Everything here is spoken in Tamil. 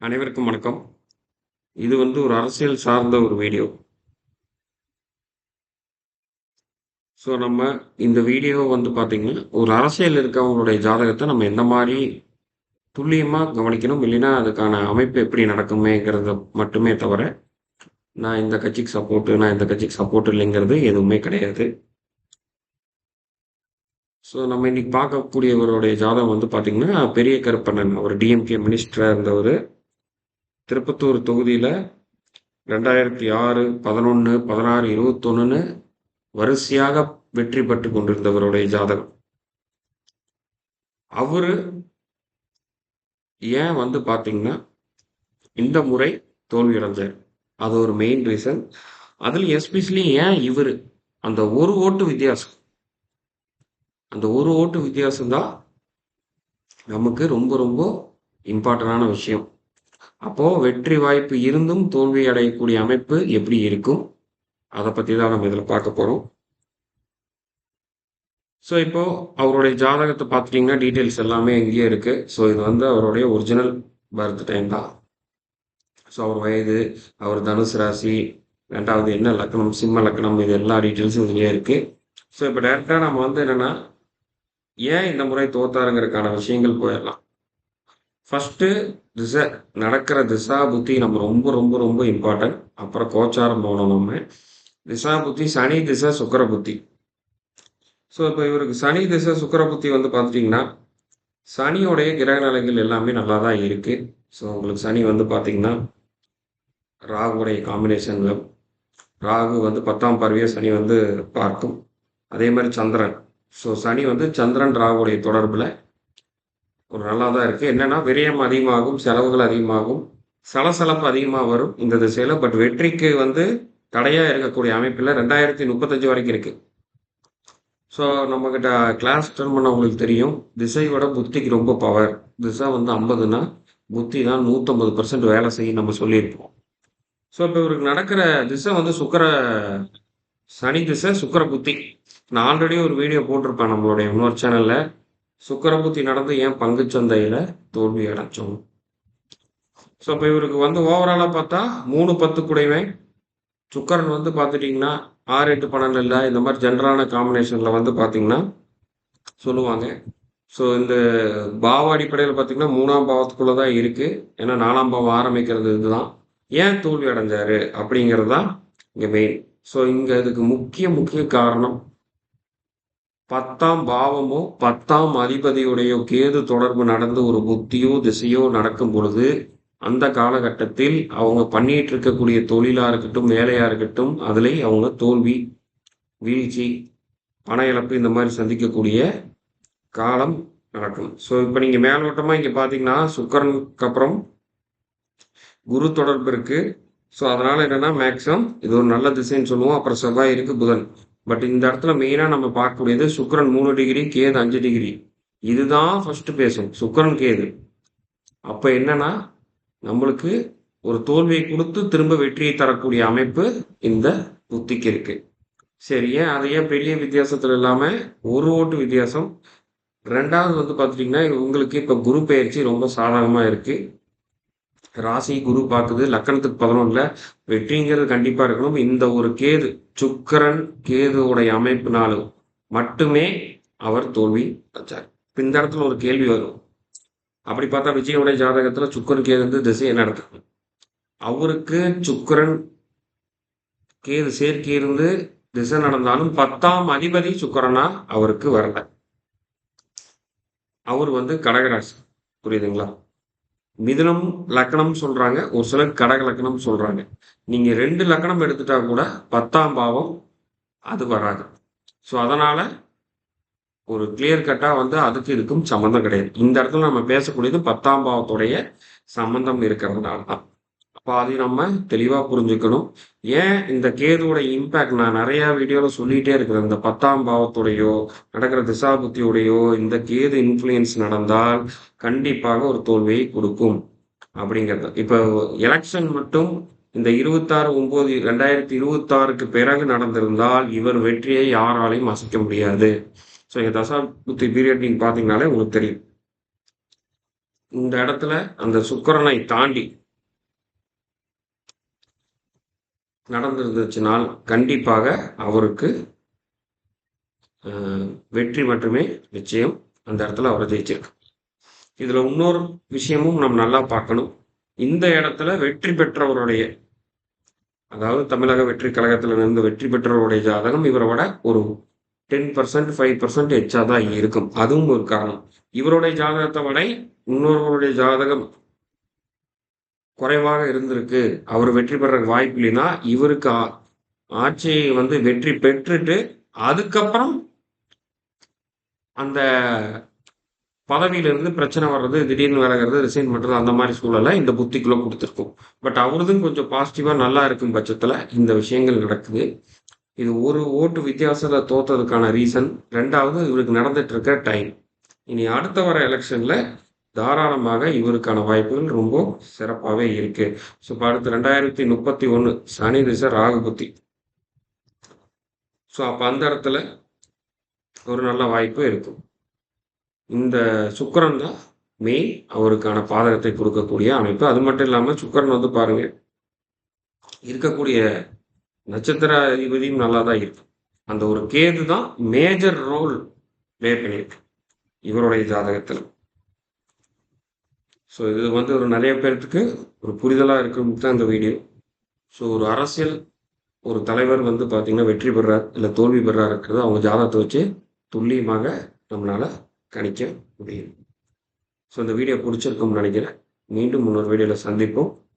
அனைவருக்கும் வணக்கம். இது ஒரு அரசியல் சார்ந்த ஒரு வீடியோ. ஸோ நம்ம இந்த வீடியோ பார்த்தீங்கன்னா, ஒரு அரசியல் இருக்கவங்களுடைய ஜாதகத்த நம்ம எந்த மாரி துல்லியமா கவனிக்கணும். இல்லைன்னா, அதுக்கான அமைப்பு எப்படி நடக்குமேங்கிறத மட்டுமே தவிர, நான் இந்த கட்சிக்கு சப்போர்ட்டு, நான் இந்த கட்சிக்கு சப்போர்ட் இல்லைங்கிறது எதுவுமே கிடையாது. ஸோ நம்ம இன்னைக்கு பார்க்கக்கூடியவருடைய ஜாதகம் பார்த்தீங்கன்னா, பெரிய கருப்பண்ணன். அவர் டிஎம்கே மினிஸ்டரா இருந்தவரு. திருப்பத்தூர் தொகுதியில 2006, 11, 16, 21ன்னு வரிசையாக வெற்றி பெற்று கொண்டிருந்தவருடைய ஜாதகம். அவரு ஏன் பார்த்தீங்கன்னா, இந்த முறை தோல்வி அடைஞ்சார். அது ஒரு மெயின் ரீசன். அதுல எஸ்பெஷலி ஏன் இவரு அந்த ஒரு ஓட்டு வித்தியாசம், அந்த ஒரு ஓட்டு வித்தியாசம் தான் நமக்கு ரொம்ப ரொம்ப இம்பார்ட்டன்டான விஷயம். அப்போ வெற்றி வாய்ப்பு இருந்தும் தோல்வி அடையக்கூடிய அமைப்பு எப்படி இருக்கும், அதை பத்தி தான் நம்ம இதுல பார்க்க போறோம். ஸோ இப்போ அவருடைய ஜாதகத்தை பார்த்துட்டீங்கன்னா டீட்டெயில்ஸ் எல்லாமே இங்கேயே இருக்கு. ஸோ இது அவருடைய ஒரிஜினல் பர்த் டைம் தான். ஸோ அவர் வயது, அவர் தனுசு ராசி, ரெண்டாவது என்ன லக்னம், சிம்ம லக்னம், இது எல்லா டீட்டெயில்ஸும் இதுலயே இருக்கு. ஸோ இப்போ டேரெக்டாக நம்ம என்னன்னா, ஏன் இந்த முறை தோத்தாருங்கிறதுக்கான விஷயங்கள் போயிடலாம். ஃபர்ஸ்ட் திசை, நடக்கிற திசா புத்தி நம்ம ரொம்ப ரொம்ப ரொம்ப இம்பார்ட்டன்ட். அப்புறம் கோச்சாரம் போகணும். நம்ம திசா புத்தி சனி திசை சுக்கிர புத்தி. ஸோ இப்போ இவருக்கு சனி திசை சுக்கிர புத்தி பார்த்துட்டிங்கன்னா, சனியோடைய கிரக நிலைகள் எல்லாமே நல்லா தான் இருக்கு. ஸோ உங்களுக்கு சனி பார்த்தீங்கன்னா ராகுடைய காம்பினேஷன்ல, ராகு 10ஆம் பார்வையை சனி பார்க்கும். அதே மாதிரி சந்திரன். ஸோ சனி சந்திரன் ராகுடைய தொடர்புல ஒரு நல்லா தான் இருக்கு. என்னன்னா விரயம் அதிகமாகும், செலவுகள் அதிகமாகும், சலசலப்பு அதிகமாக வரும் இந்த திசையில. பட் வெற்றிக்கு தடையா இருக்கக்கூடிய அமைப்புல 2035 வரைக்கும் இருக்கு. ஸோ நம்ம கிட்ட கிளாஸ் அட்டன் பண்ண உங்களுக்கு தெரியும், திசையோட புத்திக்கு ரொம்ப பவர். திசை 50ன்னா புத்தி தான் 150% வேலை செய்யும் நம்ம சொல்லியிருப்போம். ஸோ இப்போ இவருக்கு நடக்கிற திசை சுக்கிர, சனி திசை சுக்கிர புத்தி. நான் ஆல்ரெடி ஒரு வீடியோ போட்டிருப்பேன் நம்மளுடைய இன்னொரு சேனல்ல, சுக்கிர புத்தி நடந்து ஏன் பங்குச் சந்தையில தோல்வி அடைஞ்சோம். ஸோ இப்போ இவருக்கு ஓவராலா பார்த்தா 3-10 குடைவன். சுக்கரன் பார்த்துட்டிங்கன்னா 6-8 12 இந்த மாதிரி ஜென்ரலான காம்பினேஷன்ல பார்த்தீங்கன்னா சொல்லுவாங்க. ஸோ இந்த பாவ அடிப்படையில் பார்த்தீங்கன்னா 3ஆம் பாவத்துக்குள்ள தான் இருக்கு. ஏன்னா 4ஆம் பாவம் ஆரம்பிக்கிறது இதுதான். ஏன் தோல்வி அடைஞ்சாரு அப்படிங்கிறது தான் இங்க மெயின். ஸோ இங்க இதுக்கு முக்கிய முக்கிய காரணம் 10ஆம் பாவமோ 10ஆம் அதிபதியுடைய கேது தொடர்பு நடந்து ஒரு புத்தியோ திசையோ நடக்கும் பொழுது, அந்த காலகட்டத்தில் அவங்க பண்ணிட்டு இருக்கக்கூடிய தொழிலா இருக்கட்டும், வேலையா இருக்கட்டும், அதுல அவங்க தோல்வி, வீழ்ச்சி, பண இழப்பு இந்த மாதிரி சந்திக்கக்கூடிய காலம் நடக்கும். ஸோ இப்போ நீங்க மேலோட்டமா இங்க பாத்தீங்கன்னா சுக்கிரனுக்கு அப்புறம் குரு தொடர்பு இருக்கு. ஸோ அதனால என்னன்னா மேக்ஸிமம் இது ஒரு நல்ல திசைன்னு சொல்லுவோம். அப்புறம் செவ்வாய் இருக்கு, புதன். பட் இந்த இடத்துல மெயினா நம்ம பார்க்கக்கூடியது சுக்கிரன் 3 டிகிரி, கேது 5 டிகிரி. இதுதான் ஃபர்ஸ்ட் பேசும், சுக்கிரன் கேது. அப்ப என்னன்னா நம்மளுக்கு ஒரு தோல்வியை கொடுத்து திரும்ப வெற்றியை தரக்கூடிய அமைப்பு இந்த புத்திக்கு இருக்கு. சரி, ஏன் அது ஏன் பெரிய வித்தியாசத்துல இல்லாம ஒரு ஓட்டு வித்தியாசம். ரெண்டாவது பார்த்துட்டீங்கன்னா உங்களுக்கு இப்ப குரு பெயர்ச்சி ரொம்ப சாதகமா இருக்கு. ராசி குரு பார்க்குது, லக்கணத்துக்கு 11ல வெற்றிங்கிறது கண்டிப்பா இருக்கணும். இந்த ஒரு கேது, சுக்கிரன் கேதுவுடைய அமைப்பினாலும் மட்டுமே அவர் தோல்வி அடைஞ்சார். இந்த இடத்துல ஒரு கேள்வி வரும். அப்படி பார்த்தா விஜயோடைய ஜாதகத்துல சுக்கிரன் கேது திசையை நடத்தும். அவருக்கு சுக்கிரன் கேது சேர்க்கை இருந்து திசை நடந்தாலும் 10ஆம் அதிபதி சுக்கிரனா அவருக்கு வரல. அவர் கடகராசி. புரியுதுங்களா? மிதுனம் லக்னம் சொல்றாங்க, ஒரு சிலர் கடக லக்னம் சொல்றாங்க. நீங்க 2 லக்னம் எடுத்துட்டா கூட 10ஆம் பாவம் அது வராது. ஸோ அதனால ஒரு கிளியர் கட்டா அதுக்கு இதுக்கும் சம்மந்தம் கிடையாது. இந்த இடத்துல நம்ம பேசக்கூடியது 10ஆம் பாவத்துடைய சம்பந்தம் இருக்கிறதுனால தான். அப்போ அதை நம்ம தெளிவா புரிஞ்சுக்கணும். ஏன் இந்த கேதுவோட இம்பாக்ட் நான் நிறைய வீடியோல சொல்லிட்டே இருக்கிறேன். இந்த 10ஆம் பாவத்துடையோ நடக்கிற திசாபுத்தியோடையோ இந்த கேது இன்ஃப்ளூயன்ஸ் நடந்தால் கண்டிப்பாக ஒரு தோல்வியை கொடுக்கும் அப்படிங்கிறது. இப்போ எலெக்ஷன் மட்டும் இந்த 26/9/2026க்கு பிறகு நடந்திருந்தால் இவர் வெற்றியை யாராலையும் அசைக்க முடியாது. ஸோ இந்த தசாபுத்தி பீரியட் நீங்க பாத்தீங்கன்னாலே உங்களுக்கு தெரியும். இந்த இடத்துல அந்த சுக்கிரனை தாண்டி நடந்திருந்துச்சுனால் கண்டிப்பாக அவருக்கு வெற்றி மட்டுமே நிச்சயம். அந்த இடத்துல அவரை ஜெயிச்சிருக்கு. இதுல இன்னொரு விஷயமும் நம்ம நல்லா பார்க்கணும். இந்த இடத்துல வெற்றி பெற்றவருடைய, அதாவது தமிழக வெற்றி கழகத்துல இருந்து வெற்றி பெற்றவருடைய ஜாதகம் இவரை விட ஒரு 10% 5% எச்சா தான் இருக்கும். அதுவும் ஒரு காரணம். இவருடைய ஜாதகத்தை விட இன்னொருவருடைய ஜாதகம் குறைவாக இருந்திருக்கு, அவர் வெற்றி பெற வாய்ப்பு இல்லைன்னா இவருக்கு ஆட்சியை வந்து வெற்றி பெற்றுட்டு அதுக்கப்புறம் அந்த பதவியிலிருந்து பிரச்சனை வர்றது, திடீர்னு விலகிறது, ரிசைன் பண்றது, அந்த மாதிரி சூழலை இந்த புத்திக்குள்ள கொடுத்துருக்கும். பட் அவரதும் கொஞ்சம் பாசிட்டிவா நல்லா இருக்கும் பட்சத்துல இந்த விஷயங்கள் நடக்குது. இது ஒரு ஓட்டு வித்தியாசத்தை தோத்ததுக்கான ரீசன். ரெண்டாவது, இவருக்கு நடந்துட்டு இருக்க டைம். இனி அடுத்த வர எலெக்ஷன்ல தாராளமாக இவருக்கான வாய்ப்புகள் ரொம்ப சிறப்பாகவே இருக்கு. ஸோ இப்போ அடுத்து 2031 சனி திசை ராகு புத்தி. ஸோ அப்போ அந்த இடத்துல ஒரு நல்ல வாய்ப்பு இருக்கும். இந்த சுக்கிரன் தான் மெயின் அவருக்கான பாதகத்தை கொடுக்கக்கூடிய அமைப்பு. அது மட்டும் இல்லாமல் சுக்கிரன் வந்து பாருங்க, இருக்கக்கூடிய நட்சத்திர அதிபதியும் நல்லா தான் இருக்கு. அந்த ஒரு கேது தான் மேஜர் ரோல் பிளே பண்ணியிருக்கு இவருடைய ஜாதகத்தில். ஸோ இது வந்து ஒரு நிறைய பேர்த்துக்கு ஒரு புரிதலாக இருக்குன்னு தான் இந்த வீடியோ. ஸோ ஒரு அரசியல் ஒரு தலைவர் வந்து பார்த்தீங்கன்னா வெற்றி பெறார் இல்லை தோல்வி பெறாருங்கிறது அவங்க ஜாதகத்தை வச்சு துல்லியமாக நம்மளால் கணிக்க முடியும். ஸோ இந்த வீடியோ பிடிச்சிருக்கும்னு நினைக்கிறேன். மீண்டும் இன்னொரு வீடியோவில் சந்திப்போம்.